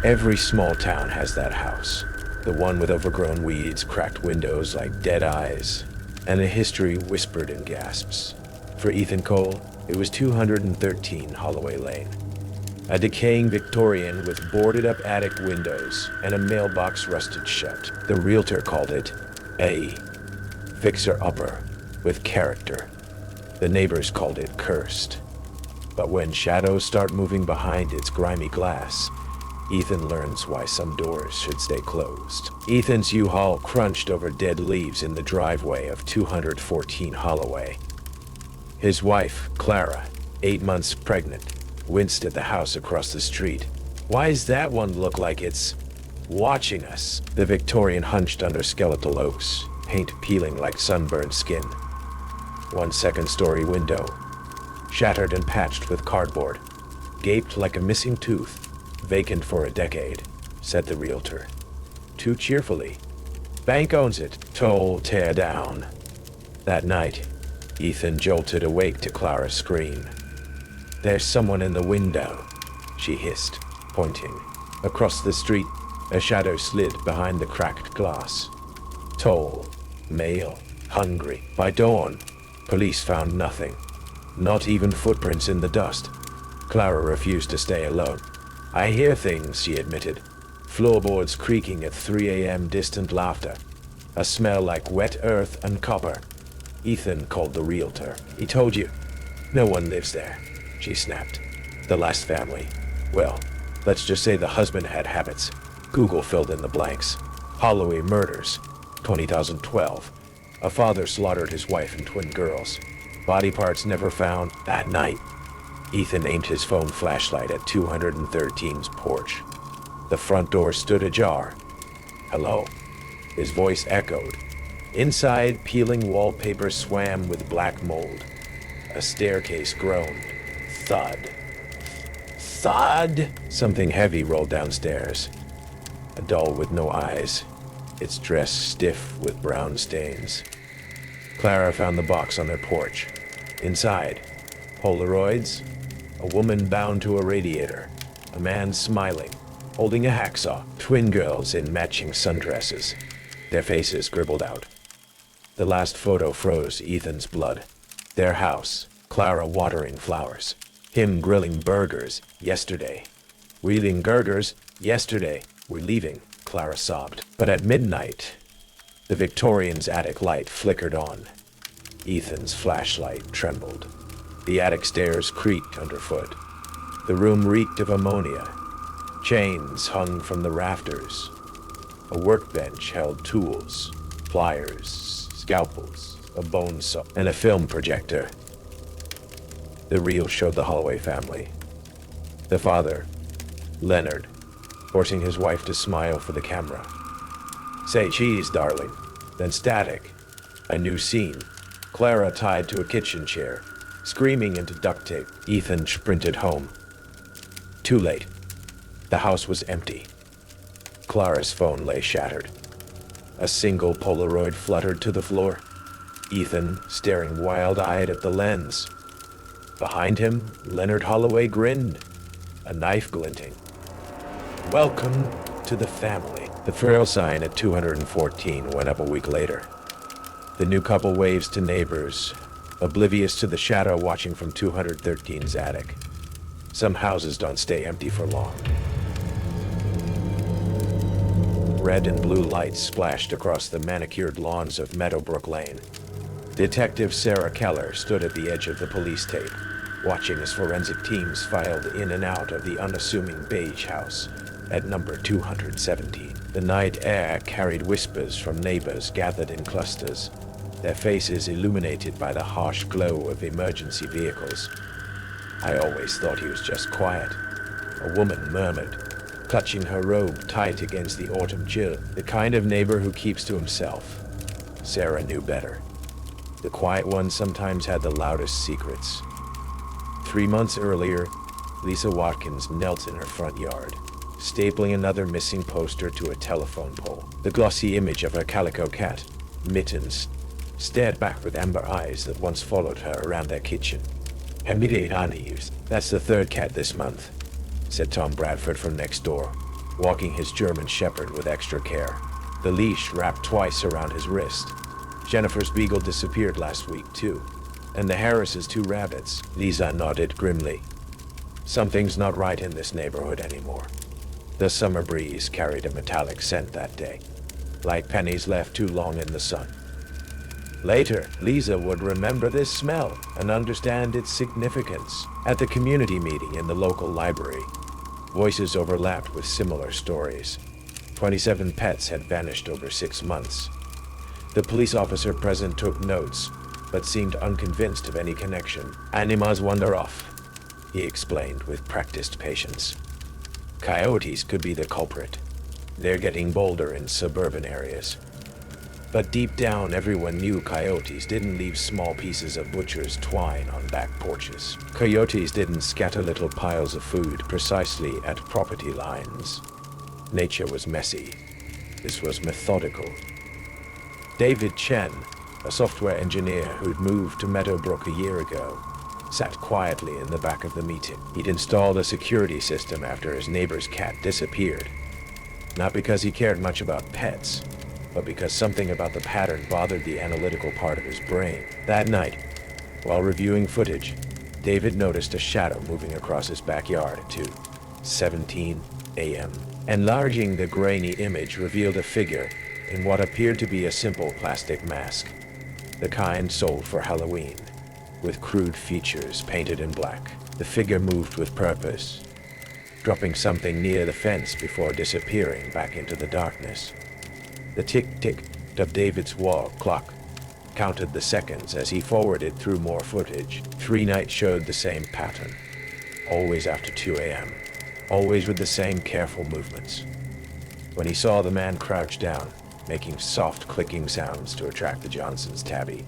Every small town has that house. The one with overgrown weeds, cracked windows like dead eyes, and a history whispered in gasps. For Ethan Cole, it was 213 Holloway Lane. A decaying Victorian with boarded-up attic windows and a mailbox rusted shut. The realtor called it a fixer-upper with character. The neighbors called it cursed. But when shadows start moving behind its grimy glass, Ethan learns why some doors should stay closed. Ethan's U-Haul crunched over dead leaves in the driveway of 214 Holloway. His wife, Clara, 8 months pregnant, winced at the house across the street. Why does that one look like it's watching us? The Victorian hunched under skeletal oaks, paint peeling like sunburned skin. One second-story window, shattered and patched with cardboard, gaped like a missing tooth. Vacant for a decade, said the realtor. Too cheerfully. Bank owns it. Toll tear down. That night, Ethan jolted awake to Clara's scream. There's someone in the window, she hissed, pointing. Across the street, a shadow slid behind the cracked glass. Tall, male, hungry. By dawn, police found nothing. Not even footprints in the dust. Clara refused to stay alone. I hear things, she admitted. Floorboards creaking at 3 a.m., distant laughter. A smell like wet earth and copper. Ethan called the realtor. He told you. No one lives there, she snapped. The last family. Well, let's just say the husband had habits. Google filled in the blanks. Holloway murders. 2012. A father slaughtered his wife and twin girls. Body parts never found. That night, Ethan aimed his phone flashlight at 213's porch. The front door stood ajar. Hello? His voice echoed. Inside, peeling wallpaper swam with black mold. A staircase groaned. Thud. Thud! Something heavy rolled downstairs. A doll with no eyes, its dress stiff with brown stains. Clara found the box on their porch. Inside, Polaroids, a woman bound to a radiator, a man smiling, holding a hacksaw, twin girls in matching sundresses, their faces scribbled out. The last photo froze Ethan's blood. Their house, Clara watering flowers, him grilling burgers, yesterday. We eating burgers, yesterday. We're leaving, Clara sobbed. But at midnight, the Victorian's attic light flickered on. Ethan's flashlight trembled. The attic stairs creaked underfoot. The room reeked of ammonia. Chains hung from the rafters. A workbench held tools, pliers, scalpels, a bone saw, and a film projector. The reel showed the Holloway family. The father, Leonard, forcing his wife to smile for the camera. Say cheese, darling. Then static. A new scene. Clara tied to a kitchen chair, screaming into duct tape. Ethan sprinted home. Too late. The house was empty. Clara's phone lay shattered. A single Polaroid fluttered to the floor. Ethan staring wild-eyed at the lens. Behind him, Leonard Holloway grinned, a knife glinting. Welcome to the family. The trail sign at 214 went up a week later. The new couple waves to neighbors, oblivious to the shadow watching from 213's attic. Some houses don't stay empty for long. Red and blue lights splashed across the manicured lawns of Meadowbrook Lane. Detective Sarah Keller stood at the edge of the police tape, watching as forensic teams filed in and out of the unassuming beige house at number 217. The night air carried whispers from neighbors gathered in clusters, their faces illuminated by the harsh glow of emergency vehicles. I always thought he was just quiet, a woman murmured, clutching her robe tight against the autumn chill. The kind of neighbor who keeps to himself. Sarah knew better. The quiet one sometimes had the loudest secrets. 3 months earlier, Lisa Watkins knelt in her front yard, stapling another missing poster to a telephone pole. The glossy image of her calico cat, Mittens, stared back with amber eyes that once followed her around their kitchen. That's the third cat this month, said Tom Bradford from next door. walking his German Shepherd with extra care, the leash wrapped twice around his wrist. Jennifer's beagle disappeared last week, too. And the Harris's 2 rabbits. Lisa nodded grimly. Something's not right in this neighborhood anymore. The summer breeze carried a metallic scent that day, like pennies left too long in the sun. Later, Lisa would remember this smell and understand its significance. At the community meeting in the local library, voices overlapped with similar stories. 27 pets had vanished over 6 months. The police officer present took notes, but seemed unconvinced of any connection. Animals wander off, he explained with practiced patience. Coyotes could be the culprit. They're getting bolder in suburban areas. But deep down, everyone knew coyotes didn't leave small pieces of butcher's twine on back porches. Coyotes didn't scatter little piles of food precisely at property lines. Nature was messy. This was methodical. David Chen, a software engineer who'd moved to Meadowbrook a year ago, sat quietly in the back of the meeting. He'd installed a security system after his neighbor's cat disappeared. Not because he cared much about pets, but because something about the pattern bothered the analytical part of his brain. That night, while reviewing footage, David noticed a shadow moving across his backyard at 2:17 a.m. Enlarging the grainy image revealed a figure in what appeared to be a simple plastic mask, the kind sold for Halloween, with crude features painted in black. The figure moved with purpose, dropping something near the fence before disappearing back into the darkness. The tick-tick of David's wall clock counted the seconds as he forwarded through more footage. 3 nights showed the same pattern, always after 2 a.m., always with the same careful movements. When he saw the man crouch down, making soft clicking sounds to attract the Johnson's tabby,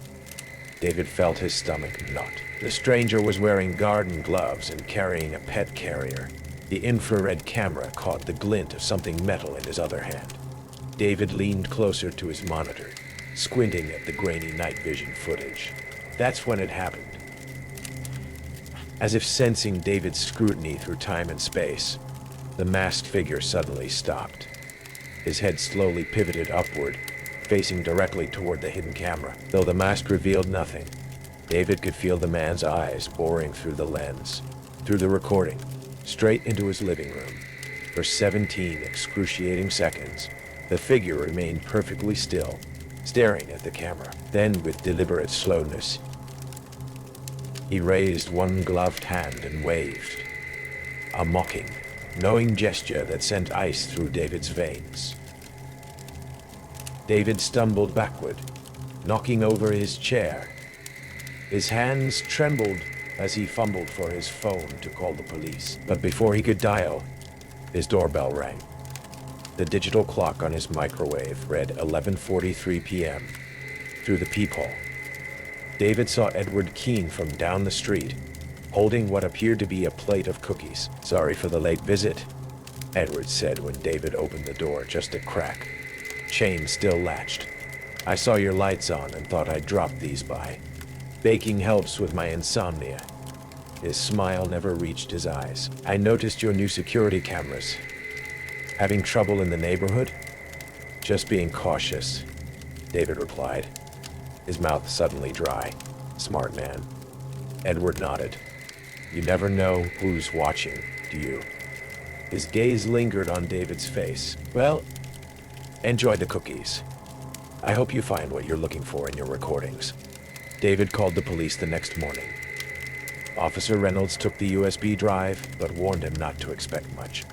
David felt his stomach knot. The stranger was wearing garden gloves and carrying a pet carrier. The infrared camera caught the glint of something metal in his other hand. David leaned closer to his monitor, squinting at the grainy night vision footage. That's when it happened. As if sensing David's scrutiny through time and space, the masked figure suddenly stopped. His head slowly pivoted upward, facing directly toward the hidden camera. Though the mask revealed nothing, David could feel the man's eyes boring through the lens, through the recording, straight into his living room. For 17 excruciating seconds, the figure remained perfectly still, staring at the camera. Then, with deliberate slowness, he raised one gloved hand and waved, a mocking, knowing gesture that sent ice through David's veins. David stumbled backward, knocking over his chair. His hands trembled as he fumbled for his phone to call the police. But before he could dial, his doorbell rang. The digital clock on his microwave read 11:43 p.m. through the peephole. David saw Edward Keene from down the street, holding what appeared to be a plate of cookies. "Sorry for the late visit," Edward said when David opened the door just a crack. Chain still latched. "I saw your lights on and thought I'd drop these by. Baking helps with my insomnia." His smile never reached his eyes. "I noticed your new security cameras. Having trouble in the neighborhood?" "Just being cautious," David replied, his mouth suddenly dry. "Smart man." Edward nodded. "You never know who's watching, do you?" His gaze lingered on David's face. "Well, enjoy the cookies. I hope you find what you're looking for in your recordings." David called the police the next morning. Officer Reynolds took the USB drive, but warned him not to expect much.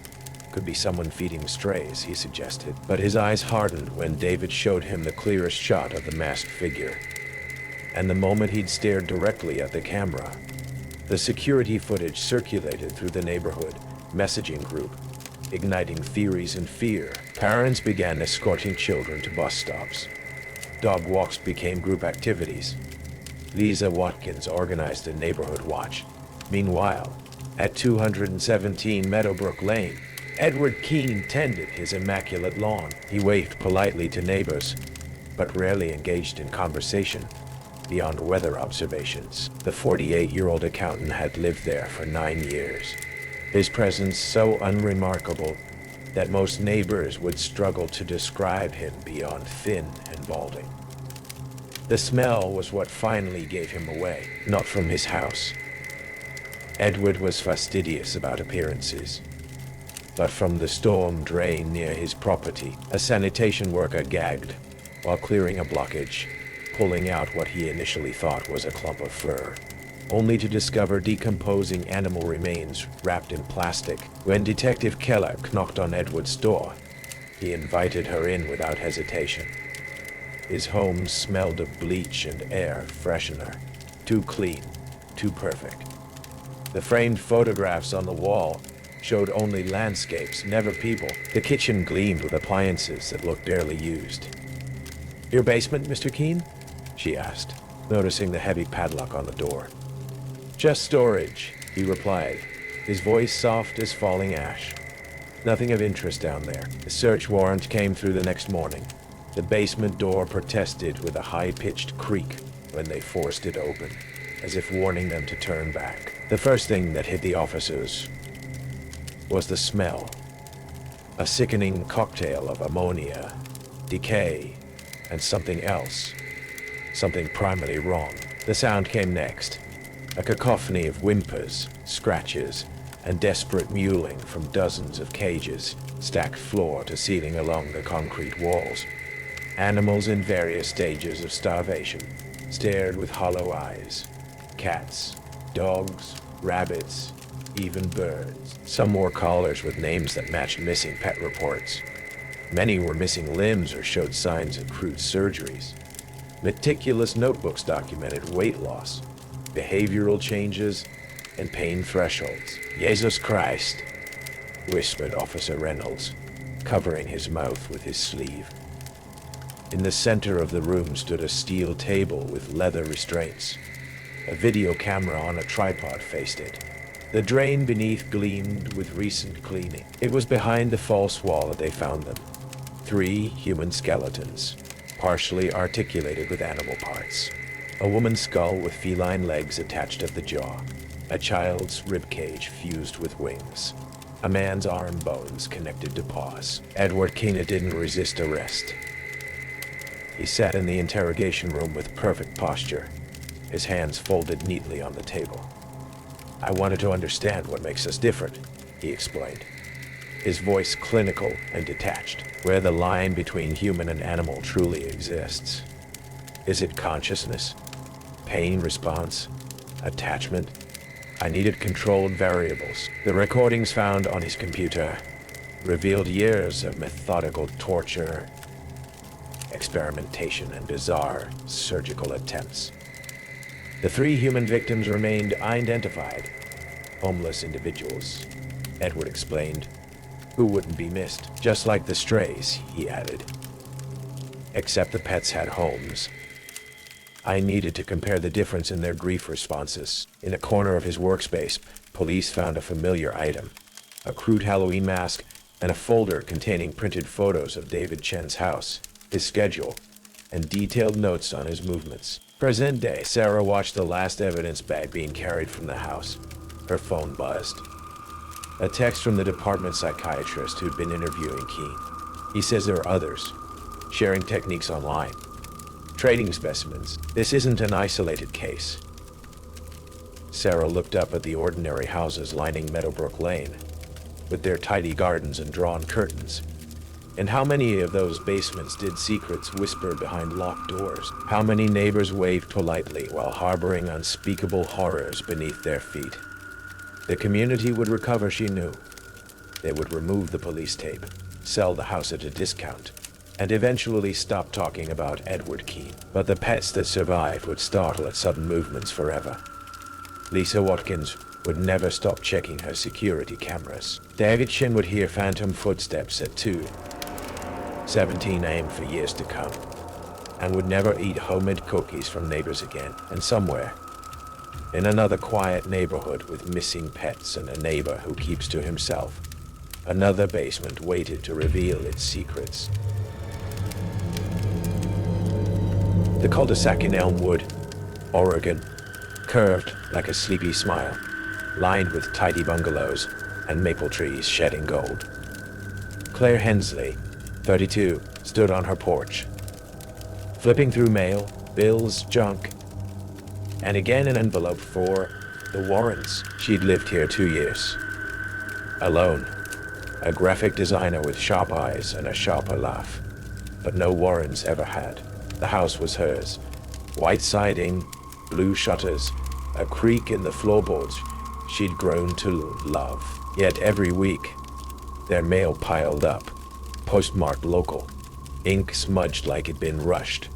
Could be someone feeding strays, he suggested. But his eyes hardened when David showed him the clearest shot of the masked figure. And the moment he'd stared directly at the camera, the security footage circulated through the neighborhood messaging group, igniting theories and fear. Parents began escorting children to bus stops. Dog walks became group activities. Lisa Watkins organized a neighborhood watch. Meanwhile, at 217 Meadowbrook Lane, Edward Keene tended his immaculate lawn. He waved politely to neighbors, but rarely engaged in conversation beyond weather observations. The 48-year-old accountant had lived there for 9 years. His presence so unremarkable that most neighbors would struggle to describe him beyond thin and balding. The smell was what finally gave him away, not from his house. Edward was fastidious about appearances, but from the storm drain near his property, a sanitation worker gagged while clearing a blockage, pulling out what he initially thought was a clump of fur, only to discover decomposing animal remains wrapped in plastic. When Detective Keller knocked on Edward's door, he invited her in without hesitation. His home smelled of bleach and air freshener, too clean, too perfect. The framed photographs on the wall showed only landscapes, never people. The kitchen gleamed with appliances that looked barely used. "Your basement, Mr. Keene?" she asked, noticing the heavy padlock on the door. "Just storage," he replied, his voice soft as falling ash. "Nothing of interest down there." The search warrant came through the next morning. The basement door protested with a high-pitched creak when they forced it open, as if warning them to turn back. The first thing that hit the officers was the smell. A sickening cocktail of ammonia, decay, and something else. Something primarily wrong. The sound came next. A cacophony of whimpers, scratches, and desperate mewling from dozens of cages, stacked floor to ceiling along the concrete walls. Animals in various stages of starvation stared with hollow eyes. Cats, dogs, rabbits, even birds. Some wore collars with names that matched missing pet reports. Many were missing limbs or showed signs of crude surgeries. Meticulous notebooks documented weight loss, behavioral changes, and pain thresholds. "Jesus Christ," whispered Officer Reynolds, covering his mouth with his sleeve. In the center of the room stood a steel table with leather restraints. A video camera on a tripod faced it. The drain beneath gleamed with recent cleaning. It was behind the false wall that they found them. 3 human skeletons, partially articulated with animal parts. A woman's skull with feline legs attached at the jaw. A child's ribcage fused with wings. A man's arm bones connected to paws. Edward Keene didn't resist arrest. He sat in the interrogation room with perfect posture, his hands folded neatly on the table. "I wanted to understand what makes us different," he explained, his voice clinical and detached. "Where the line between human and animal truly exists. Is it consciousness? Pain response? Attachment? I needed controlled variables." The recordings found on his computer revealed years of methodical torture, experimentation, and bizarre surgical attempts. The 3 human victims remained unidentified, homeless individuals, Edward explained, who wouldn't be missed. "Just like the strays," he added. "Except the pets had homes." I needed to compare the difference in their grief responses. In a corner of his workspace, police found a familiar item, a crude Halloween mask and a folder containing printed photos of David Chen's house, his schedule, and detailed notes on his movements. Present day, Sarah watched the last evidence bag being carried from the house. Her phone buzzed. A text from the department psychiatrist who'd been interviewing Keene. He says there are others, sharing techniques online, trading specimens. This isn't an isolated case. Sarah looked up at the ordinary houses lining Meadowbrook Lane, with their tidy gardens and drawn curtains. And how many of those basements did secrets whisper behind locked doors? How many neighbors waved politely while harboring unspeakable horrors beneath their feet? The community would recover, she knew. They would remove the police tape, sell the house at a discount, and eventually stop talking about Edward Keene. But the pets that survived would startle at sudden movements forever. Lisa Watkins would never stop checking her security cameras. David Chen would hear phantom footsteps at 2:17 a.m. for years to come, and would never eat homemade cookies from neighbors again. And somewhere, in another quiet neighborhood with missing pets and a neighbor who keeps to himself, another basement waited to reveal its secrets. The cul-de-sac in Elmwood, Oregon, curved like a sleepy smile, lined with tidy bungalows and maple trees shedding gold. Claire Hensley, 32, stood on her porch, flipping through mail, bills, junk, and again an envelope for the Warrens. She'd lived here 2 years. Alone. A graphic designer with sharp eyes and a sharper laugh. But no Warrens ever had. The house was hers. White siding, blue shutters, a creak in the floorboards she'd grown to love. Yet every week, their mail piled up, postmarked local, ink smudged like it'd been rushed.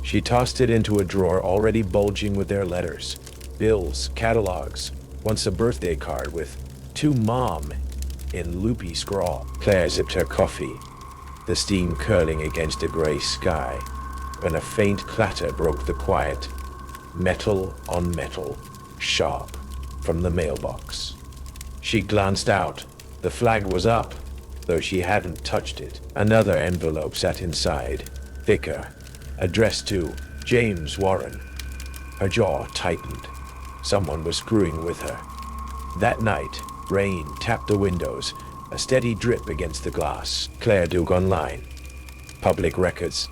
She tossed it into a drawer already bulging with their letters, bills, catalogs, once a birthday card with "To Mom" in loopy scrawl. Claire zipped her coffee, the steam curling against a gray sky, when a faint clatter broke the quiet. Metal on metal, sharp, from the mailbox. She glanced out. The flag was up, though she hadn't touched it. Another envelope sat inside, thicker, addressed to James Warren. Her jaw tightened. Someone was screwing with her. That night, rain tapped the windows, a steady drip against the glass. Claire dug online. Public records,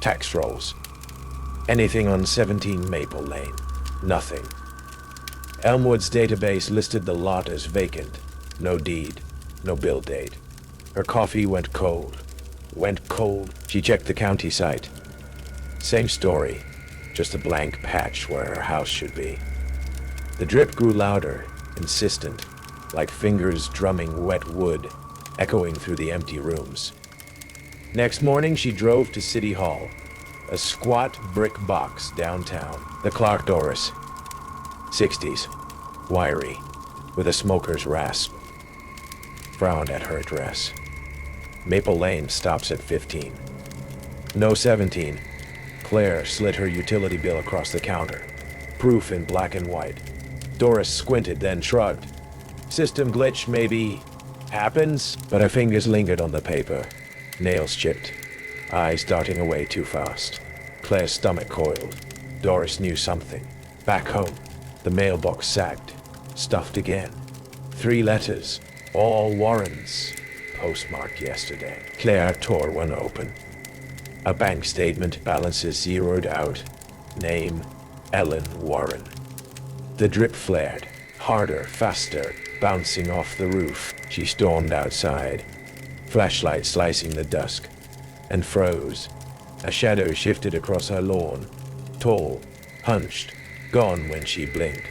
tax rolls. Anything on 17 Maple Lane. Nothing. Elmwood's database listed the lot as vacant. No deed, no bill date. Her coffee went cold. Went cold. She checked the county site. Same story, just a blank patch where her house should be. The drip grew louder, insistent, like fingers drumming wet wood, echoing through the empty rooms. Next morning, she drove to City Hall, a squat brick box downtown. The Clark Doris, 60s, wiry, with a smoker's rasp, frowned at her address. Maple Lane stops at 15. No 17. Claire slid her utility bill across the counter, proof in black and white. Doris squinted, then shrugged. System glitch, maybe. Happens. But her fingers lingered on the paper, nails chipped, eyes darting away too fast. Claire's stomach coiled. Doris knew something. Back home, the mailbox sagged, stuffed again. 3 letters, all Warrens, postmarked yesterday. Claire tore one open. A bank statement, balances zeroed out. Name, Ellen Warren. The drip flared, harder, faster, bouncing off the roof. She stormed outside, flashlight slicing the dusk, and froze. A shadow shifted across her lawn, tall, hunched, gone when she blinked.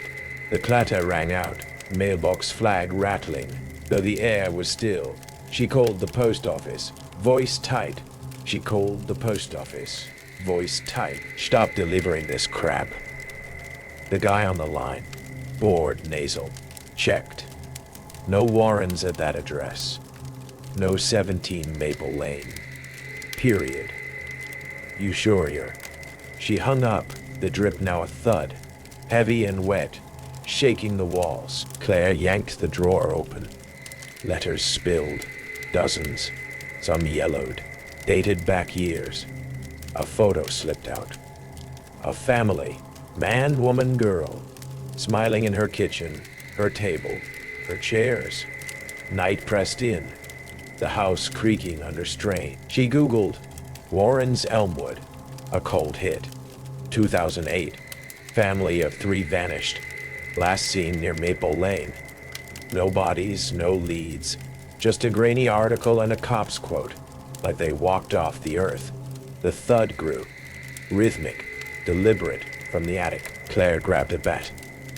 The clatter rang out, mailbox flag rattling. Though the air was still, she called the post office, voice tight. She called the post office, voice tight. Stop delivering this crap. The guy on the line, bored, nasal, checked. No Warrens at that address. No 17 Maple Lane. Period. You sure you're... She hung up, the drip now a thud, heavy and wet, shaking the walls. Claire yanked the drawer open. Letters spilled, dozens, some yellowed, dated back years. A photo slipped out. A family, man, woman, girl, smiling in her kitchen, her table, her chairs. Night pressed in, the house creaking under strain. She Googled Warren's Elmwood, a cold hit. 2008, family of 3 vanished, last seen near Maple Lane. No bodies, no leads, just a grainy article and a cop's quote, like they walked off the earth. The thud grew, rhythmic, deliberate, from the attic. Claire grabbed a bat,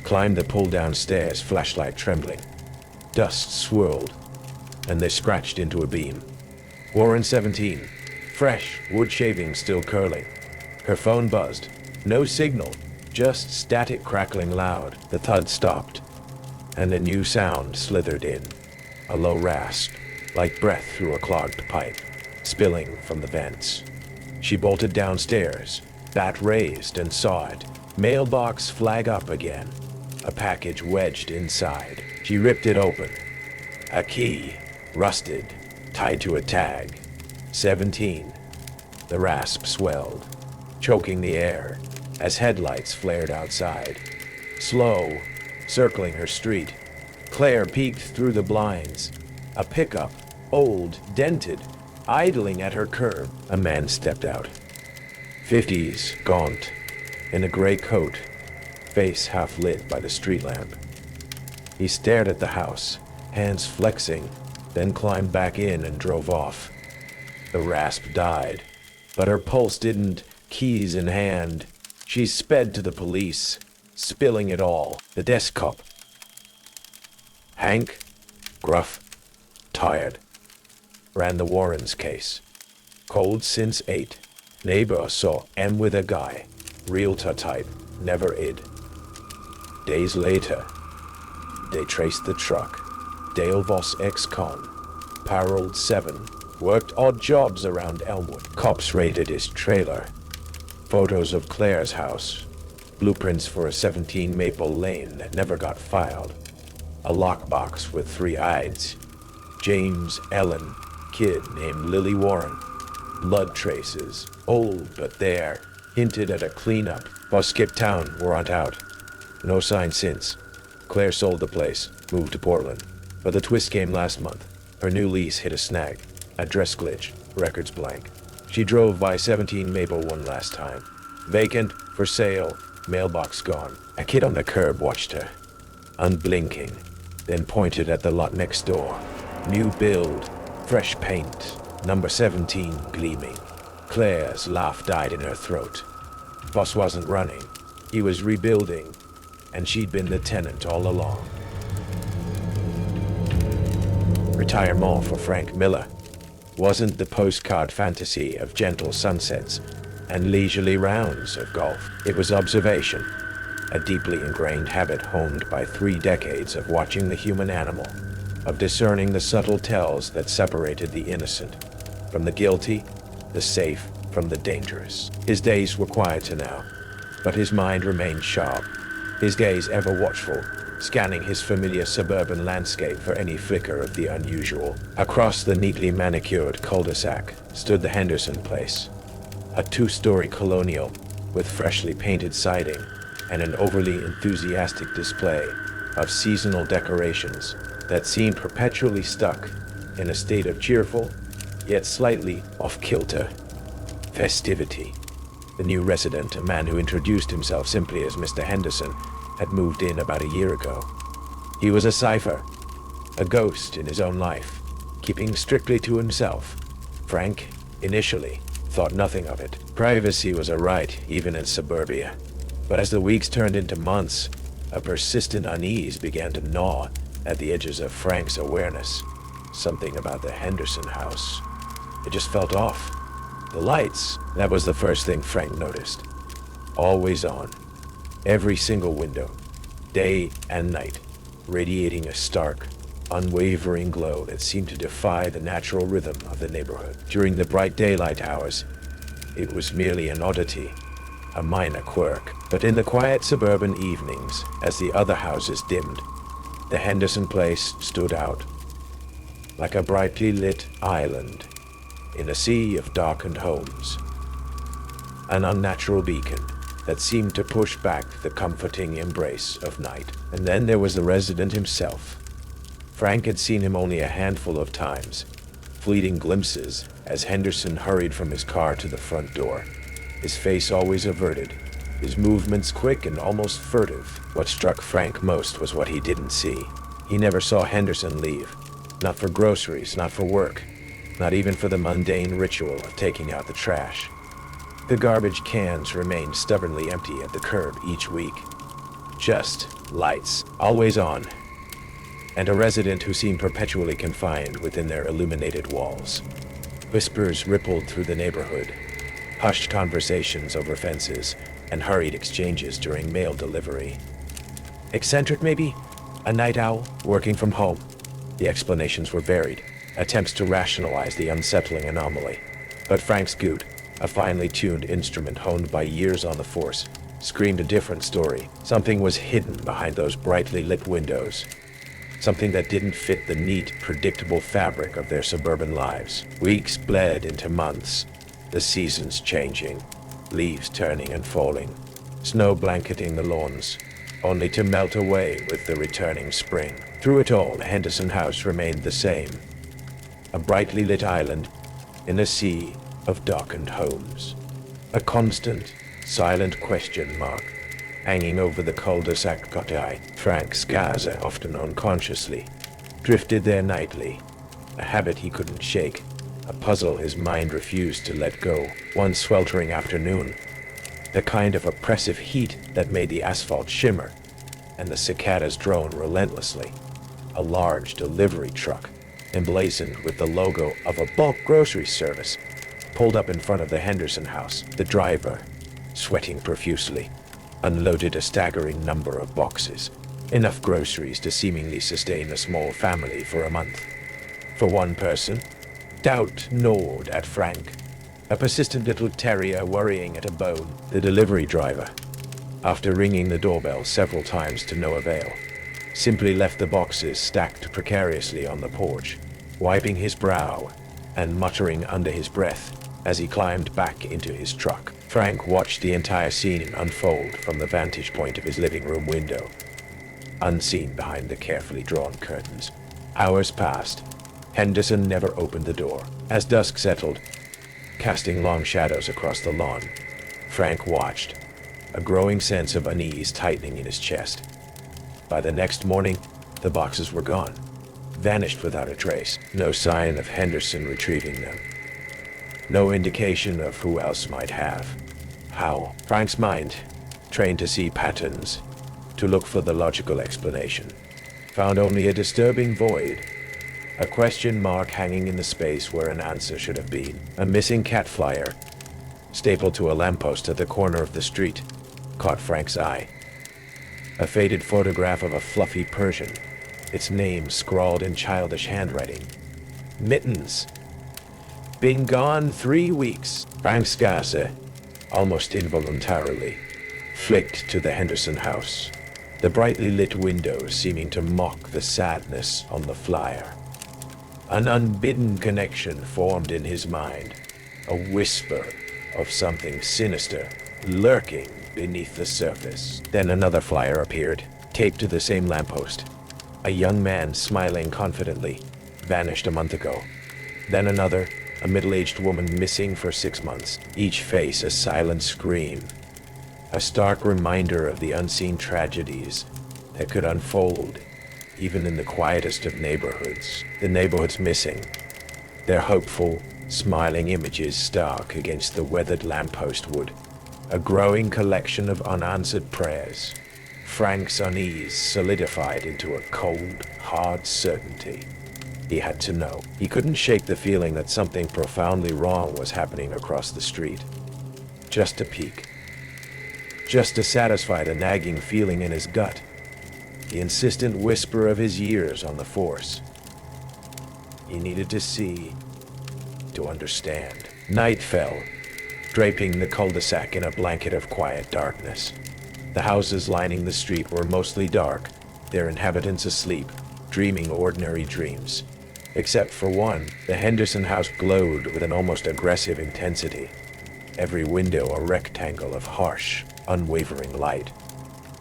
climbed the pull-down stairs, flashlight trembling. Dust swirled, and they scratched into a beam. Warren 17, fresh, wood shavings still curling. Her phone buzzed. No signal, just static crackling loud. The thud stopped, and a new sound slithered in. A low rasp, like breath through a clogged pipe, spilling from the vents. She bolted downstairs, bat raised, and saw it. Mailbox flag up again. A package wedged inside. She ripped it open. A key, rusted, tied to a tag. 17. The rasp swelled, choking the air as headlights flared outside. Slow, circling her street. Claire peeked through the blinds. A pickup, old, dented, idling at her curb. A man stepped out. 50s, gaunt, in a gray coat, face half lit by the street lamp. He stared at the house, hands flexing, then climbed back in and drove off. The rasp died, but her pulse didn't, keys in hand. She sped to the police, spilling it all. The desk cop. Hank, gruff, tired. Ran the Warrens case. Cold since 8. Neighbor saw M with a guy. Realtor type, never id. Days later, they traced the truck. Dale Voss ex-con. Paroled 7. Worked odd jobs around Elmwood. Cops raided his trailer. Photos of Claire's house. Blueprints for a 17 Maple Lane that never got filed. A lockbox with 3 IDs. James Ellen, kid named Lily Warren. Blood traces, old but there. Hinted at a cleanup. Boss skipped town, weren't out. No sign since. Claire sold the place, moved to Portland. But the twist came last month. Her new lease hit a snag. Address glitch, records blank. She drove by 17 Maple one last time. Vacant, for sale, mailbox gone. A kid on the curb watched her, unblinking, then pointed at the lot next door. New build, fresh paint, number 17 gleaming. Claire's laugh died in her throat. Boss wasn't running, he was rebuilding, and she'd been the tenant all along. Retirement for Frank Miller wasn't the postcard fantasy of gentle sunsets and leisurely rounds of golf. It was observation, a deeply ingrained habit honed by 3 decades of watching the human animal, of discerning the subtle tells that separated the innocent from the guilty, the safe from the dangerous. His days were quieter now, but his mind remained sharp, his gaze ever watchful, scanning his familiar suburban landscape for any flicker of the unusual. Across the neatly manicured cul-de-sac stood the Henderson place, a 2-story colonial with freshly painted siding and an overly enthusiastic display of seasonal decorations that seemed perpetually stuck in a state of cheerful, yet slightly off-kilter festivity. The new resident, a man who introduced himself simply as Mr. Henderson, had moved in about a year ago. He was a cipher, a ghost in his own life, keeping strictly to himself. Frank, initially, thought nothing of it. Privacy was a right, even in suburbia. But as the weeks turned into months, a persistent unease began to gnaw at the edges of Frank's awareness. Something about the Henderson house. It just felt off. The lights, that was the first thing Frank noticed. Always on. Every single window, day and night, radiating a stark, unwavering glow that seemed to defy the natural rhythm of the neighborhood. During the bright daylight hours, it was merely an oddity, a minor quirk. But in the quiet suburban evenings, as the other houses dimmed, the Henderson place stood out, like a brightly lit island in a sea of darkened homes. An unnatural beacon that seemed to push back the comforting embrace of night. And then there was the resident himself. Frank had seen him only a handful of times, fleeting glimpses as Henderson hurried from his car to the front door, his face always averted, his movements quick and almost furtive. What struck Frank most was what he didn't see. He never saw Henderson leave, not for groceries, not for work, not even for the mundane ritual of taking out the trash. The garbage cans remained stubbornly empty at the curb each week. Just lights, always on, and a resident who seemed perpetually confined within their illuminated walls. Whispers rippled through the neighborhood, hushed conversations over fences, and hurried exchanges during mail delivery. Eccentric, maybe? A night owl, working from home? The explanations were varied, attempts to rationalize the unsettling anomaly. But Frank's Goot, a finely tuned instrument honed by years on the force, screamed a different story. Something was hidden behind those brightly lit windows. Something that didn't fit the neat, predictable fabric of their suburban lives. Weeks bled into months, the seasons changing, leaves turning and falling, snow blanketing the lawns, only to melt away with the returning spring. Through it all, the Henderson house remained the same. a brightly lit island in a sea of darkened homes. A constant, silent question mark hanging over the cul-de-sac quartier. Frank Scaza, often unconsciously, drifted there nightly, a habit he couldn't shake, a puzzle his mind refused to let go. One sweltering afternoon, the kind of oppressive heat that made the asphalt shimmer and the cicadas drone relentlessly, a large delivery truck, emblazoned with the logo of a bulk grocery service, pulled up in front of the Henderson house. The driver, sweating profusely, unloaded a staggering number of boxes, enough groceries to seemingly sustain a small family for a month. For one person, doubt gnawed at Frank, a persistent little terrier worrying at a bone. The delivery driver, after ringing the doorbell several times to no avail, simply left the boxes stacked precariously on the porch, wiping his brow and muttering under his breath as he climbed back into his truck. Frank watched the entire scene unfold from the vantage point of his living room window, unseen behind the carefully drawn curtains. Hours passed. Henderson never opened the door. As dusk settled, casting long shadows across the lawn, Frank watched, a growing sense of unease tightening in his chest. By the next morning, the boxes were gone, vanished without a trace. No sign of Henderson retrieving them. No indication of who else might have. How? Frank's mind, trained to see patterns, to look for the logical explanation, found only a disturbing void, a question mark hanging in the space where an answer should have been. A missing cat flyer, stapled to a lamppost at the corner of the street, caught Frank's eye. A faded photograph of a fluffy Persian, its name scrawled in childish handwriting. Mittens. Been gone 3 weeks. Frank Scaza, almost involuntarily, flicked to the Henderson house, the brightly lit windows seeming to mock the sadness on the flyer. An unbidden connection formed in his mind, a whisper of something sinister lurking beneath the surface. Then another flyer appeared, taped to the same lamppost. A young man smiling confidently, vanished a month ago. Then another, a middle-aged woman missing for 6 months, each face a silent scream, a stark reminder of the unseen tragedies that could unfold even in the quietest of neighborhoods. The neighborhoods missing, their hopeful, smiling images stark against the weathered lamppost wood, a growing collection of unanswered prayers. Frank's unease solidified into a cold, hard certainty. He had to know. He couldn't shake the feeling that something profoundly wrong was happening across the street. Just a peek. Just to satisfy the nagging feeling in his gut. The insistent whisper of his years on the force. He needed to see, to understand. Night fell, draping the cul-de-sac in a blanket of quiet darkness. The houses lining the street were mostly dark, their inhabitants asleep, dreaming ordinary dreams. Except for one, the Henderson house glowed with an almost aggressive intensity. Every window a rectangle of harsh, unwavering light.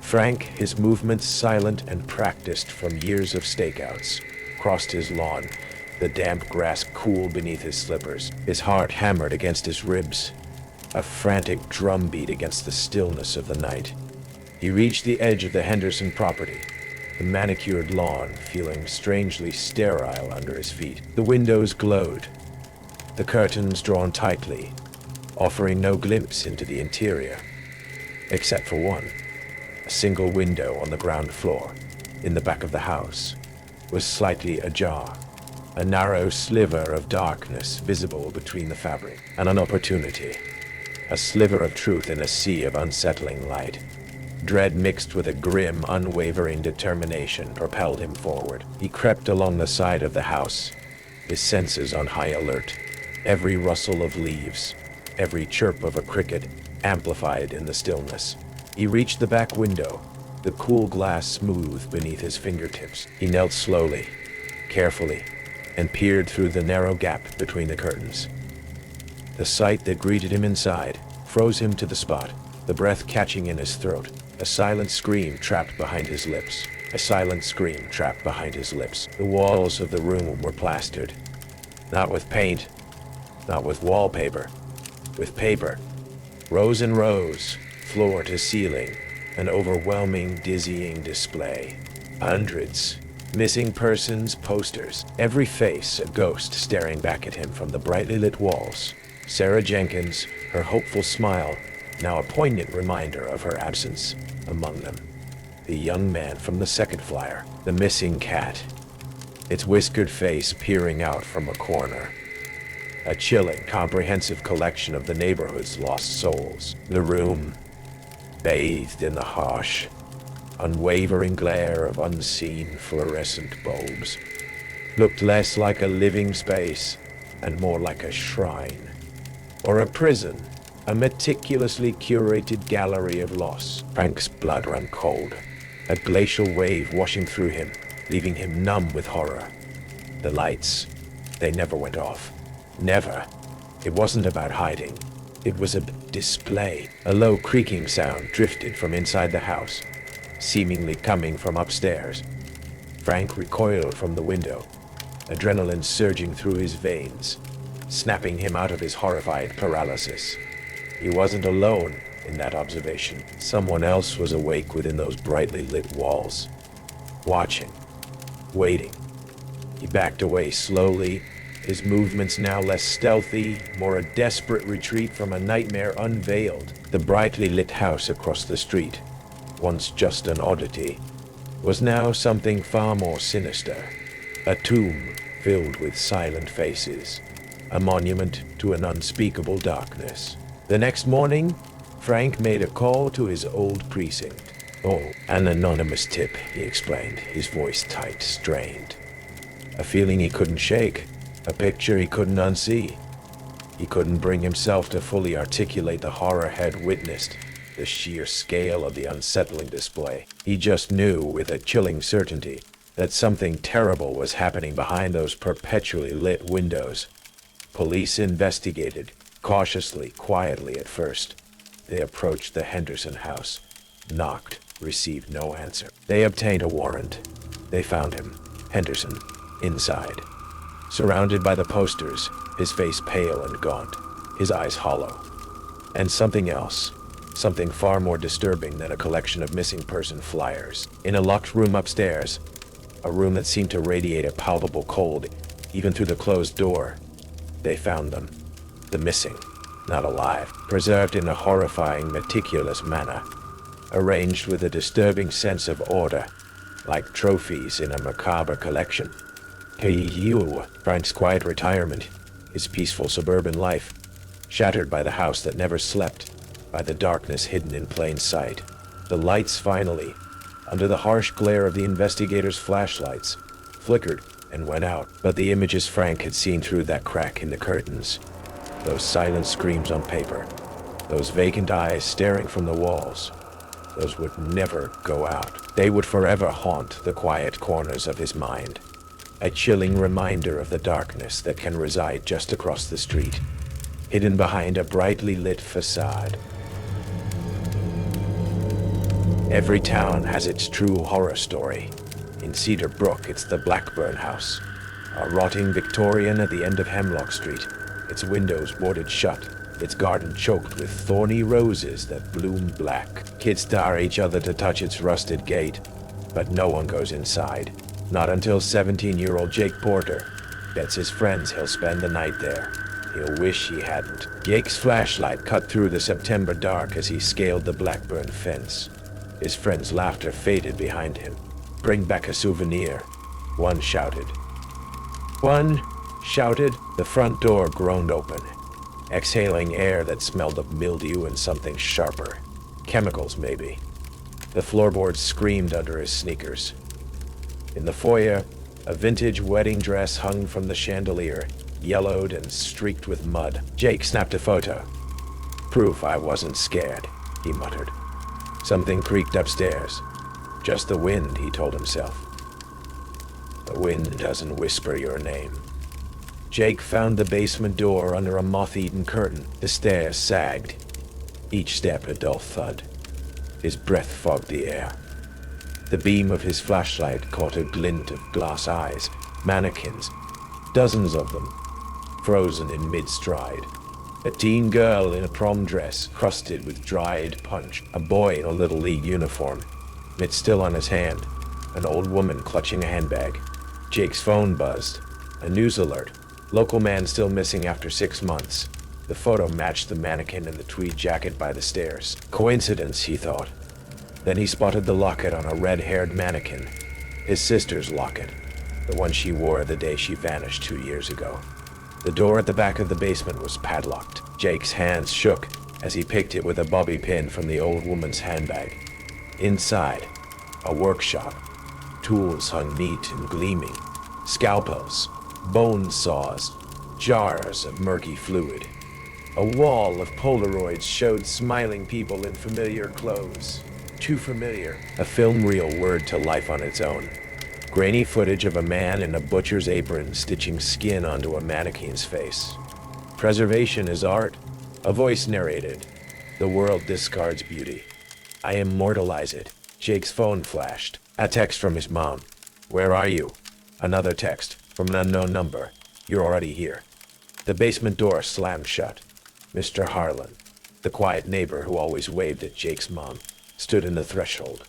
Frank, his movements silent and practiced from years of stakeouts, crossed his lawn, the damp grass cool beneath his slippers. His heart hammered against his ribs, a frantic drumbeat against the stillness of the night. He reached the edge of the Henderson property, the manicured lawn feeling strangely sterile under his feet. The windows glowed, the curtains drawn tightly, offering no glimpse into the interior, except for one. A single window on the ground floor, in the back of the house, was slightly ajar, a narrow sliver of darkness visible between the fabric. An opportunity, a sliver of truth in a sea of unsettling light. Dread mixed with a grim, unwavering determination propelled him forward. He crept along the side of the house, his senses on high alert. Every rustle of leaves, every chirp of a cricket amplified in the stillness. He reached the back window, the cool glass smooth beneath his fingertips. He knelt slowly, carefully, and peered through the narrow gap between the curtains. The sight that greeted him inside froze him to the spot, the breath catching in his throat, a silent scream trapped behind his lips. A silent scream trapped behind his lips. The walls of the room were plastered, Not with paint, not with wallpaper, with paper. Rows and rows, floor to ceiling, an overwhelming, dizzying display. Hundreds. Missing persons posters, every face a ghost staring back at him from the brightly lit walls. Sarah Jenkins, her hopeful smile, now a poignant reminder of her absence among them. The young man from the second flyer, the missing cat, its whiskered face peering out from a corner. A chilling, comprehensive collection of the neighborhood's lost souls. The room, bathed in the harsh, unwavering glare of unseen fluorescent bulbs, looked less like a living space and more like a shrine, or a prison, a meticulously curated gallery of loss. Frank's blood ran cold, a glacial wave washing through him, leaving him numb with horror. The lights, they never went off. Never. It wasn't about hiding. It was a display. A low creaking sound drifted from inside the house, seemingly coming from upstairs. Frank recoiled from the window, adrenaline surging through his veins, snapping him out of his horrified paralysis. He wasn't alone in that observation. Someone else was awake within those brightly lit walls, watching, waiting. He backed away slowly, his movements now less stealthy, more a desperate retreat from a nightmare unveiled. The brightly lit house across the street, once just an oddity, was now something far more sinister. A tomb filled with silent faces, a monument to an unspeakable darkness. The next morning, Frank made a call to his old precinct. "Oh, an anonymous tip," he explained, his voice tight, strained. A feeling he couldn't shake, a picture he couldn't unsee. He couldn't bring himself to fully articulate the horror had witnessed, the sheer scale of the unsettling display. He just knew with a chilling certainty that something terrible was happening behind those perpetually lit windows. Police investigated, cautiously, quietly at first. They approached the Henderson house, knocked, received no answer. They obtained a warrant. They found him, Henderson, inside, surrounded by the posters, his face pale and gaunt, his eyes hollow. And something else, something far more disturbing than a collection of missing person flyers. In a locked room upstairs, a room that seemed to radiate a palpable cold, even through the closed door, they found them, the missing, not alive, preserved in a horrifying, meticulous manner, arranged with a disturbing sense of order, like trophies in a macabre collection. Frank's quiet retirement, his peaceful suburban life, shattered by the house that never slept, by the darkness hidden in plain sight. The lights finally, under the harsh glare of the investigators' flashlights, flickered and went out. But the images Frank had seen through that crack in the curtains, those silent screams on paper, those vacant eyes staring from the walls, those would never go out. They would forever haunt the quiet corners of his mind. A chilling reminder of the darkness that can reside just across the street, hidden behind a brightly lit facade. Every town has its true horror story. In Cedar Brook, it's the Blackburn House, a rotting Victorian at the end of Hemlock Street, its windows boarded shut, its garden choked with thorny roses that bloom black. Kids dare each other to touch its rusted gate, but no one goes inside. Not until 17-year-old Jake Porter bets his friends he'll spend the night there. He'll wish he hadn't. Jake's flashlight cut through the September dark as he scaled the Blackburn fence. His friends' laughter faded behind him. "Bring back a souvenir," one shouted. The front door groaned open, exhaling air that smelled of mildew and something sharper. Chemicals, maybe. The floorboards screamed under his sneakers. In the foyer, a vintage wedding dress hung from the chandelier, yellowed and streaked with mud. Jake snapped a photo. "Proof I wasn't scared," he muttered. Something creaked upstairs. Just the wind, he told himself. The wind doesn't whisper your name. Jake found the basement door under a moth-eaten curtain. The stairs sagged, each step a dull thud. His breath fogged the air. The beam of his flashlight caught a glint of glass eyes, mannequins, dozens of them, frozen in mid-stride. A teen girl in a prom dress crusted with dried punch. A boy in a Little League uniform, mitt still on his hand. An old woman clutching a handbag. Jake's phone buzzed. A news alert. Local man still missing after 6 months. The photo matched the mannequin in the tweed jacket by the stairs. Coincidence, he thought. Then he spotted the locket on a red-haired mannequin. His sister's locket. The one she wore the day she vanished 2 years ago. The door at the back of the basement was padlocked. Jake's hands shook as he picked it with a bobby pin from the old woman's handbag. Inside, a workshop. Tools hung neat and gleaming. Scalpels, bone saws, jars of murky fluid. A wall of Polaroids showed smiling people in familiar clothes. Too familiar. A film reel whirred to life on its own. Grainy footage of a man in a butcher's apron stitching skin onto a mannequin's face. Preservation is art, a voice narrated. The world discards beauty. I immortalize it. Jake's phone flashed. A text from his mom. Where are you? Another text from an unknown number. You're already here. The basement door slammed shut. Mr. Harlan, the quiet neighbor who always waved at Jake's mom, stood in the threshold.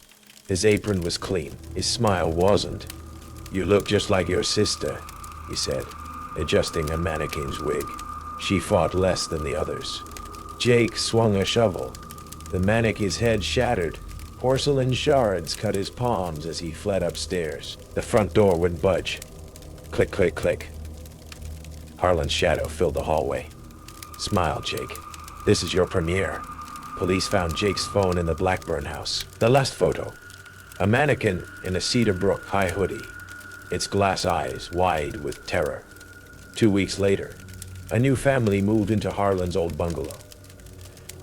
His apron was clean. His smile wasn't. You look just like your sister, he said, adjusting a mannequin's wig. She fought less than the others. Jake swung a shovel. The mannequin's head shattered. Porcelain shards cut his palms as he fled upstairs. The front door wouldn't budge. Click, click, click. Harlan's shadow filled the hallway. Smile, Jake. This is your premiere. Police found Jake's phone in the Blackburn house. The last photo. A mannequin in a Cedar Brook high hoodie. Its glass eyes wide with terror. 2 weeks later, a new family moved into Harlan's old bungalow.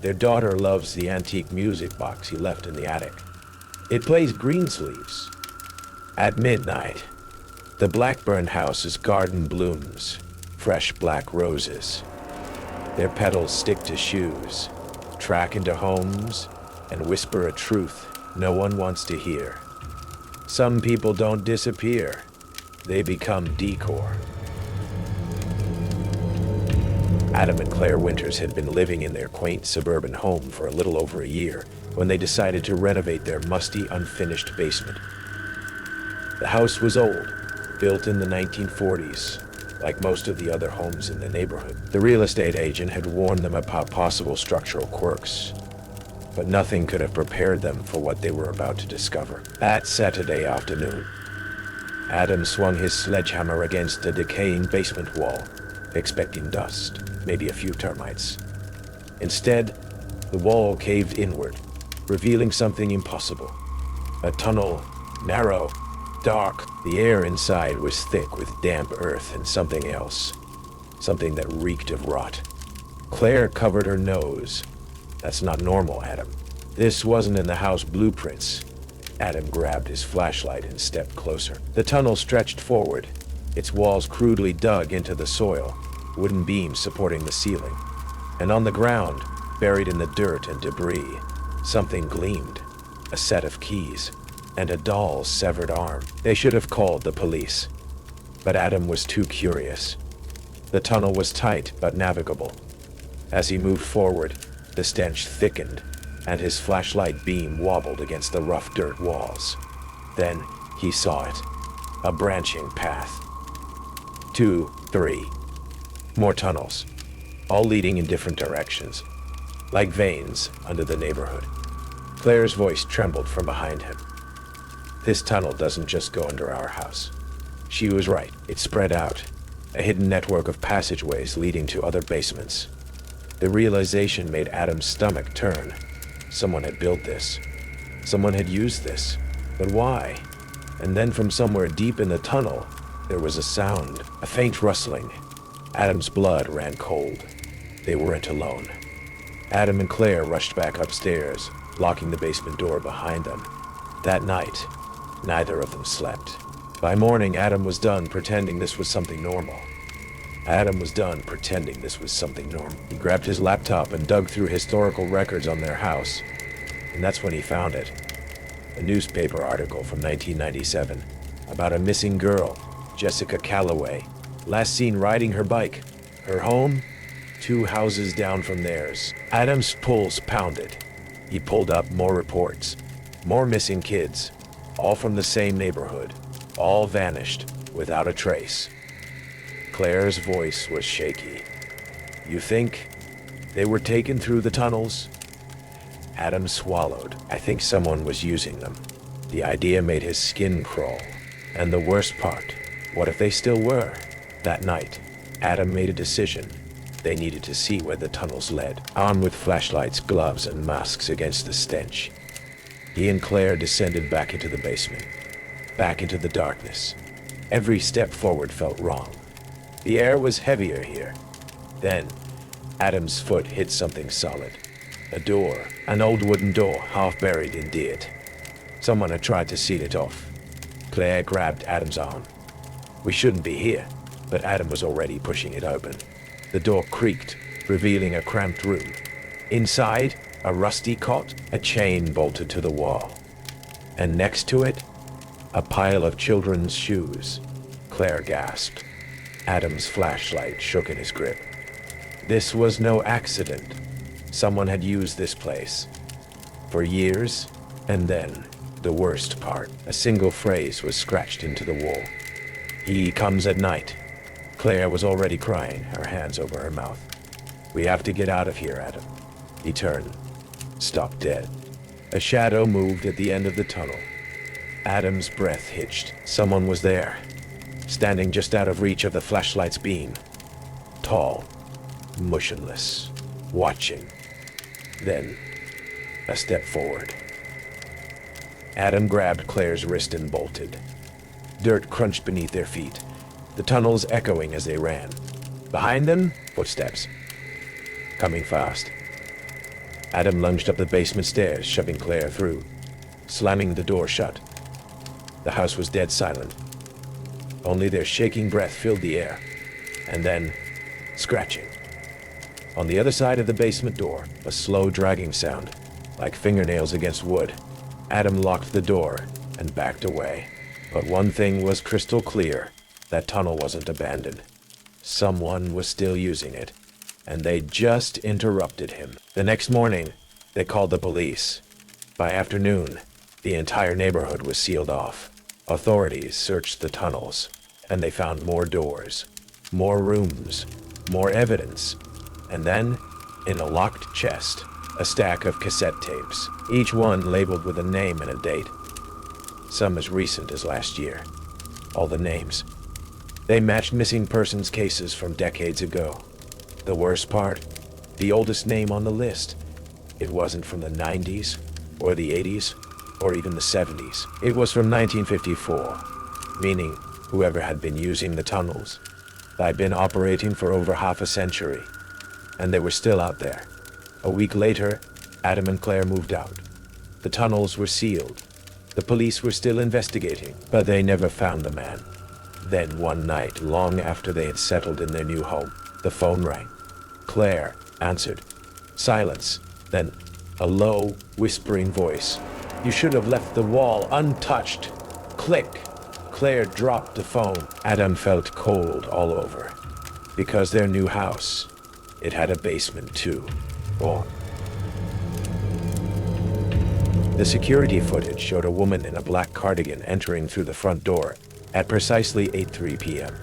Their daughter loves the antique music box he left in the attic. It plays Greensleeves. At midnight, the Blackburn house's garden blooms, fresh black roses. Their petals stick to shoes, track into homes, and whisper a truth no one wants to hear. Some people don't disappear. They become decor. Adam and Claire Winters had been living in their quaint suburban home for a little over a year when they decided to renovate their musty, unfinished basement. The house was old, built in the 1940s, like most of the other homes in the neighborhood. The real estate agent had warned them about possible structural quirks, but nothing could have prepared them for what they were about to discover. That Saturday afternoon, Adam swung his sledgehammer against a decaying basement wall, expecting dust, maybe a few termites. Instead, the wall caved inward, revealing something impossible. A tunnel, narrow, dark. The air inside was thick with damp earth and something else. Something that reeked of rot. Claire covered her nose. That's not normal, Adam. This wasn't in the house blueprints. Adam grabbed his flashlight and stepped closer. The tunnel stretched forward, its walls crudely dug into the soil, wooden beams supporting the ceiling. And on the ground, buried in the dirt and debris, something gleamed. A set of keys. And a doll's severed arm. They should have called the police. But Adam was too curious. The tunnel was tight but navigable. As he moved forward, the stench thickened, and his flashlight beam wobbled against the rough dirt walls. Then he saw it. A branching path. 2, 3. More tunnels, all leading in different directions, like veins under the neighborhood. Claire's voice trembled from behind him. This tunnel doesn't just go under our house. She was right. It spread out, a hidden network of passageways leading to other basements. The realization made Adam's stomach turn. Someone had built this. Someone had used this. But why? And then from somewhere deep in the tunnel, there was a sound, a faint rustling. Adam's blood ran cold. They weren't alone. Adam and Claire rushed back upstairs, locking the basement door behind them. That night, neither of them slept. By morning, Adam was done pretending this was something normal. He grabbed his laptop and dug through historical records on their house, and that's when he found it. A newspaper article from 1997 about a missing girl, Jessica Calloway, last seen riding her bike, Her home? 2 houses down from theirs. Adam's pulse pounded. He pulled up more reports. More missing kids. All from the same neighborhood. All vanished without a trace. Claire's voice was shaky. You think they were taken through the tunnels? Adam swallowed. I think someone was using them. The idea made his skin crawl. And the worst part, what if they still were? That night, Adam made a decision. They needed to see where the tunnels led. Armed with flashlights, gloves, and masks against the stench, he and Claire descended back into the basement. Back into the darkness. Every step forward felt wrong. The air was heavier here. Then, Adam's foot hit something solid. A door, an old wooden door, half buried in dirt. Someone had tried to seal it off. Claire grabbed Adam's arm. We shouldn't be here, but Adam was already pushing it open. The door creaked, revealing a cramped room. Inside, a rusty cot, a chain bolted to the wall. And next to it, a pile of children's shoes. Claire gasped. Adam's flashlight shook in his grip. This was no accident. Someone had used this place for years, and then, the worst part, a single phrase was scratched into the wall. He comes at night. Claire was already crying, her hands over her mouth. We have to get out of here, Adam. He turned, stopped dead. A shadow moved at the end of the tunnel. Adam's breath hitched. Someone was there, standing just out of reach of the flashlight's beam. Tall, motionless, watching. Then, a step forward. Adam grabbed Claire's wrist and bolted. Dirt crunched beneath their feet, the tunnels echoing as they ran. Behind them, footsteps. Coming fast. Adam lunged up the basement stairs, shoving Claire through, slamming the door shut. The house was dead silent. Only their shaking breath filled the air. And then, scratching. On the other side of the basement door, a slow dragging sound, like fingernails against wood. Adam locked the door and backed away. But one thing was crystal clear. That tunnel wasn't abandoned. Someone was still using it, and they just interrupted him. The next morning, they called the police. By afternoon, the entire neighborhood was sealed off. Authorities searched the tunnels, and they found more doors, more rooms, more evidence. And then, in a locked chest, a stack of cassette tapes, each one labeled with a name and a date. Some as recent as last year. All the names. They matched missing persons cases from decades ago. The worst part, the oldest name on the list. It wasn't from the 90s, or the 80s, or even the 70s. It was from 1954, meaning whoever had been using the tunnels. They'd been operating for over half a century, and they were still out there. A week later, Adam and Claire moved out. The tunnels were sealed. The police were still investigating, but they never found the man. Then one night, long after they had settled in their new home, the phone rang. Claire answered. Silence, then a low, whispering voice. You should have left the wall untouched. Click. Claire dropped the phone. Adam felt cold all over. Because their new house, it had a basement too. Oh. The security footage showed a woman in a black cardigan entering through the front door at precisely 8:03 p.m.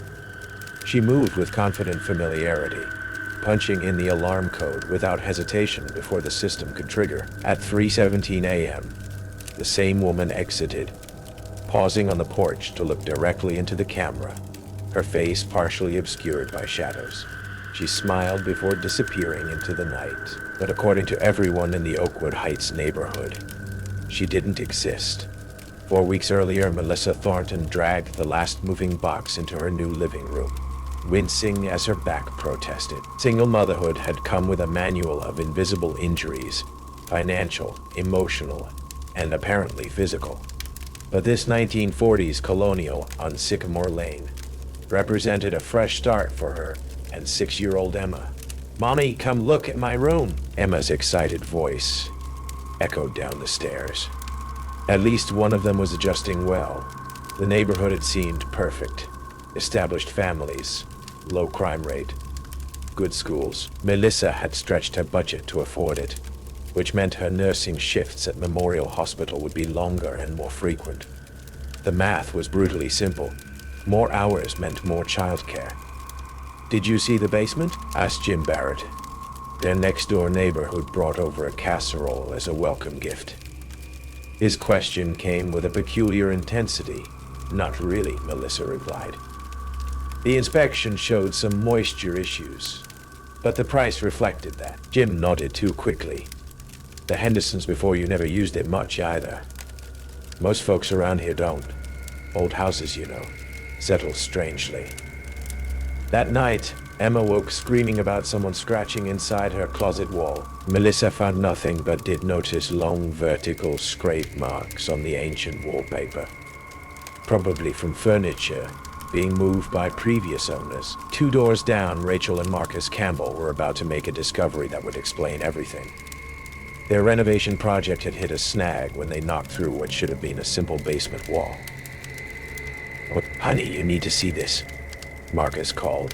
She moved with confident familiarity, punching in the alarm code without hesitation before the system could trigger. At 3:17 a.m., the same woman exited, pausing on the porch to look directly into the camera, her face partially obscured by shadows. She smiled before disappearing into the night. But according to everyone in the Oakwood Heights neighborhood, she didn't exist. 4 weeks earlier, Melissa Thornton dragged the last moving box into her new living room, wincing as her back protested. Single motherhood had come with a manual of invisible injuries, financial, emotional, and apparently physical. But this 1940s colonial on Sycamore Lane represented a fresh start for her and 6-year-old Emma. Mommy, come look at my room. Emma's excited voice echoed down the stairs. At least one of them was adjusting well. The neighborhood had seemed perfect. Established families, low crime rate, good schools. Melissa had stretched her budget to afford it, which meant her nursing shifts at Memorial Hospital would be longer and more frequent. The math was brutally simple. More hours meant more childcare. "Did you see the basement?" asked Jim Barrett. Their next-door neighbor who'd brought over a casserole as a welcome gift. His question came with a peculiar intensity. "Not really," Melissa replied. The inspection showed some moisture issues, but the price reflected that. Jim nodded too quickly. "The Hendersons before you never used it much either. Most folks around here don't. Old houses, you know, settle strangely." That night, Emma woke screaming about someone scratching inside her closet wall. Melissa found nothing but did notice long vertical scrape marks on the ancient wallpaper. Probably from furniture being moved by previous owners. 2 doors down, Rachel and Marcus Campbell were about to make a discovery that would explain everything. Their renovation project had hit a snag when they knocked through what should have been a simple basement wall. "Oh, honey, you need to see this," Marcus called,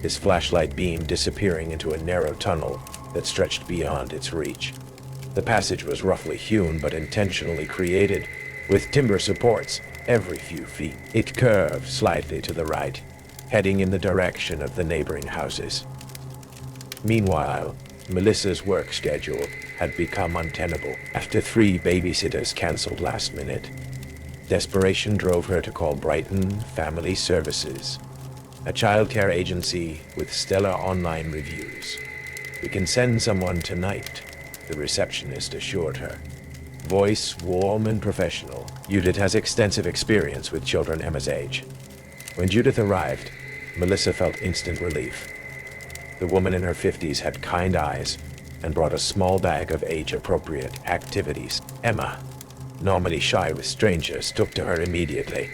his flashlight beam disappearing into a narrow tunnel that stretched beyond its reach. The passage was roughly hewn but intentionally created, with timber supports every few feet. It curved slightly to the right, heading in the direction of the neighboring houses. Meanwhile, Melissa's work schedule had become untenable after 3 babysitters canceled last minute. Desperation drove her to call Brighton Family Services, a childcare agency with stellar online reviews. "We can send someone tonight," the receptionist assured her. Voice warm and professional. Judith has extensive experience with children Emma's age. When Judith arrived, Melissa felt instant relief. The woman in her 50s had kind eyes and brought a small bag of age-appropriate activities. Emma, normally shy with strangers, took to her immediately.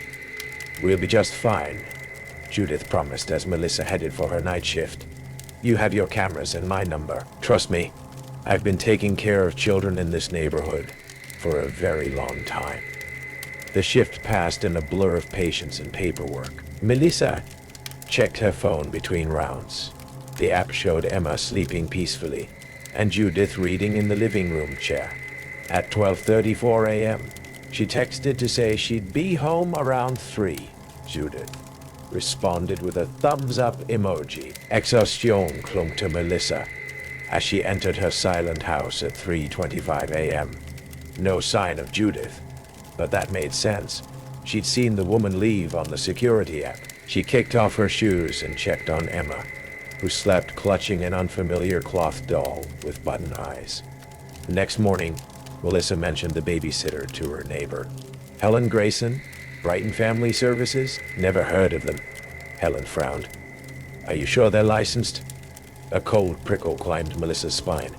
"We'll be just fine," Judith promised as Melissa headed for her night shift. "You have your cameras and my number. Trust me, I've been taking care of children in this neighborhood for a very long time." The shift passed in a blur of patience and paperwork. Melissa checked her phone between rounds. The app showed Emma sleeping peacefully and Judith reading in the living room chair. At 12:34 a.m., she texted to say she'd be home around 3. Judith responded with a thumbs-up emoji. Exhaustion clung to Melissa as she entered her silent house at 3:25 a.m. No sign of Judith, but that made sense. She'd seen the woman leave on the security app. She kicked off her shoes and checked on Emma, who slept clutching an unfamiliar cloth doll with button eyes. The next morning, Melissa mentioned the babysitter to her neighbor. "Helen Grayson, Brighton Family Services? Never heard of them." Helen frowned. "Are you sure they're licensed?" A cold prickle climbed Melissa's spine.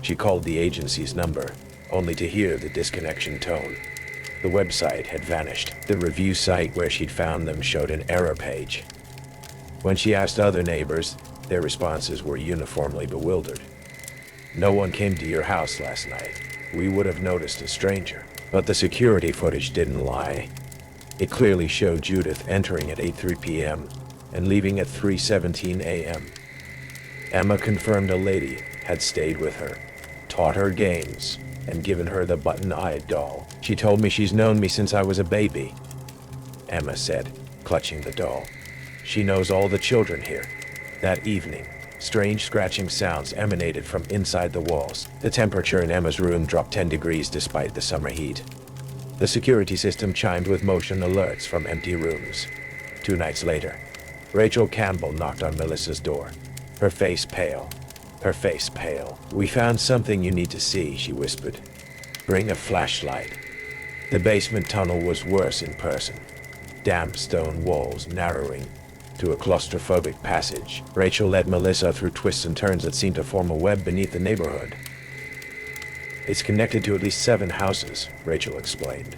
She called the agency's number, only to hear the disconnection tone. The website had vanished. The review site where she'd found them showed an error page. When she asked other neighbors, their responses were uniformly bewildered. "No one came to your house last night. We would have noticed a stranger." But the security footage didn't lie. It clearly showed Judith entering at 8:03 p.m. and leaving at 3:17 a.m. Emma confirmed a lady had stayed with her, taught her games, and given her the button-eyed doll. "She told me she's known me since I was a baby," Emma said, clutching the doll. "She knows all the children here." That evening, strange scratching sounds emanated from inside the walls. The temperature in Emma's room dropped 10 degrees despite the summer heat. The security system chimed with motion alerts from empty rooms. 2 nights later, Rachel Campbell knocked on Melissa's door, her face pale. "We found something you need to see," she whispered. "Bring a flashlight." The basement tunnel was worse in person. Damp stone walls narrowing to a claustrophobic passage. Rachel led Melissa through twists and turns that seemed to form a web beneath the neighborhood. "It's connected to at least 7 houses," Rachel explained.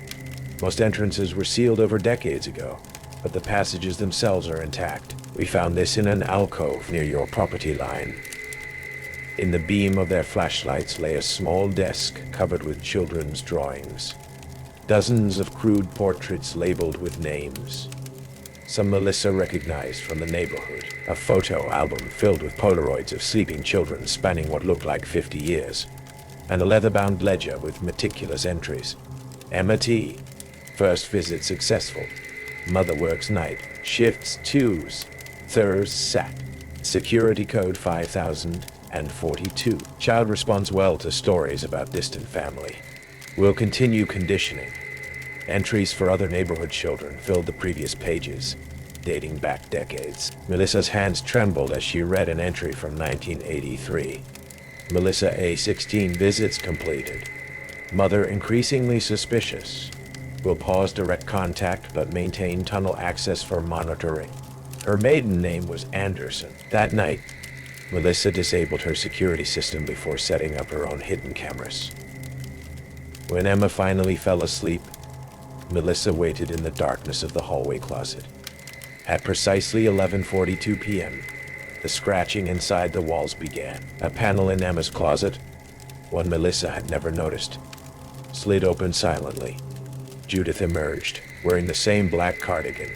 "Most entrances were sealed over decades ago, but the passages themselves are intact. We found this in an alcove near your property line." In the beam of their flashlights lay a small desk covered with children's drawings. Dozens of crude portraits labeled with names. Some Melissa recognized from the neighborhood. A photo album filled with Polaroids of sleeping children spanning what looked like 50 years. And a leather-bound ledger with meticulous entries. Emma T. First visit successful. Mother works night. Shifts twos. Thurs sat. Security code 5042. Child responds well to stories about distant family. Will continue conditioning. Entries for other neighborhood children filled the previous pages, dating back decades. Melissa's hands trembled as she read an entry from 1983. Melissa A. 16 visits completed. Mother increasingly suspicious. Will pause direct contact but maintain tunnel access for monitoring. Her maiden name was Anderson. That night, Melissa disabled her security system before setting up her own hidden cameras. When Emma finally fell asleep, Melissa waited in the darkness of the hallway closet. At precisely 11:42 p.m., the scratching inside the walls began. A panel in Emma's closet, one Melissa had never noticed, slid open silently. Judith emerged, wearing the same black cardigan,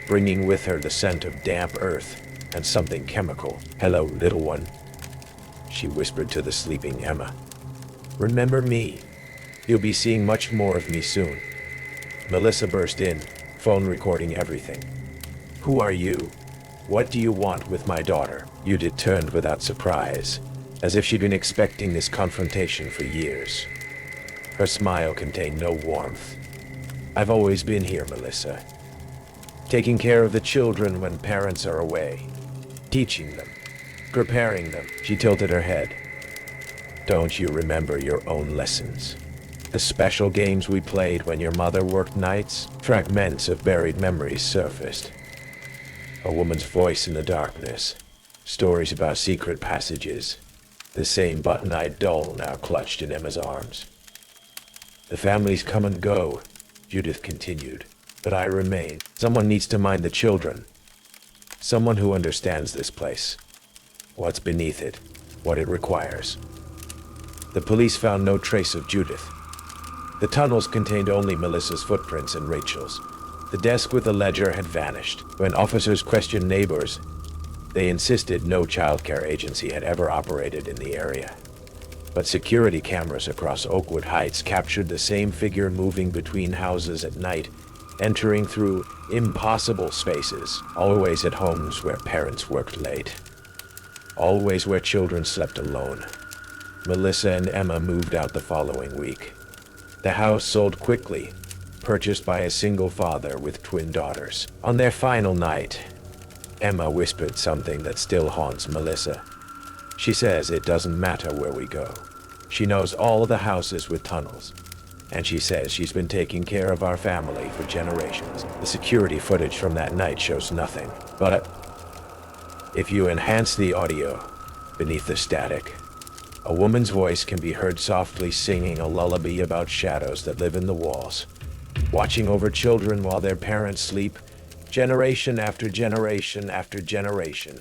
bringing with her the scent of damp earth and something chemical. "Hello, little one," she whispered to the sleeping Emma. "Remember me. You'll be seeing much more of me soon." Melissa burst in, phone recording everything. "Who are you? What do you want with my daughter?" Judith turned without surprise, as if she'd been expecting this confrontation for years. Her smile contained no warmth. "I've always been here, Melissa. Taking care of the children when parents are away. Teaching them. Preparing them." She tilted her head. "Don't you remember your own lessons? The special games we played when your mother worked nights?" Fragments of buried memories surfaced. A woman's voice in the darkness. Stories about secret passages. The same button-eyed doll now clutched in Emma's arms. "The families come and go," Judith continued, "but I remain. Someone needs to mind the children. Someone who understands this place. What's beneath it. What it requires." The police found no trace of Judith. The tunnels contained only Melissa's footprints and Rachel's. The desk with the ledger had vanished. When officers questioned neighbors, they insisted no childcare agency had ever operated in the area. But security cameras across Oakwood Heights captured the same figure moving between houses at night, entering through impossible spaces, always at homes where parents worked late. Always where children slept alone. Melissa and Emma moved out the following week. The house sold quickly, purchased by a single father with twin daughters. On their final night, Emma whispered something that still haunts Melissa. She says it doesn't matter where we go. She knows all of the houses with tunnels, and she says she's been taking care of our family for generations. The security footage from that night shows nothing, but if you enhance the audio beneath the static, a woman's voice can be heard softly singing a lullaby about shadows that live in the walls, watching over children while their parents sleep, generation after generation after generation.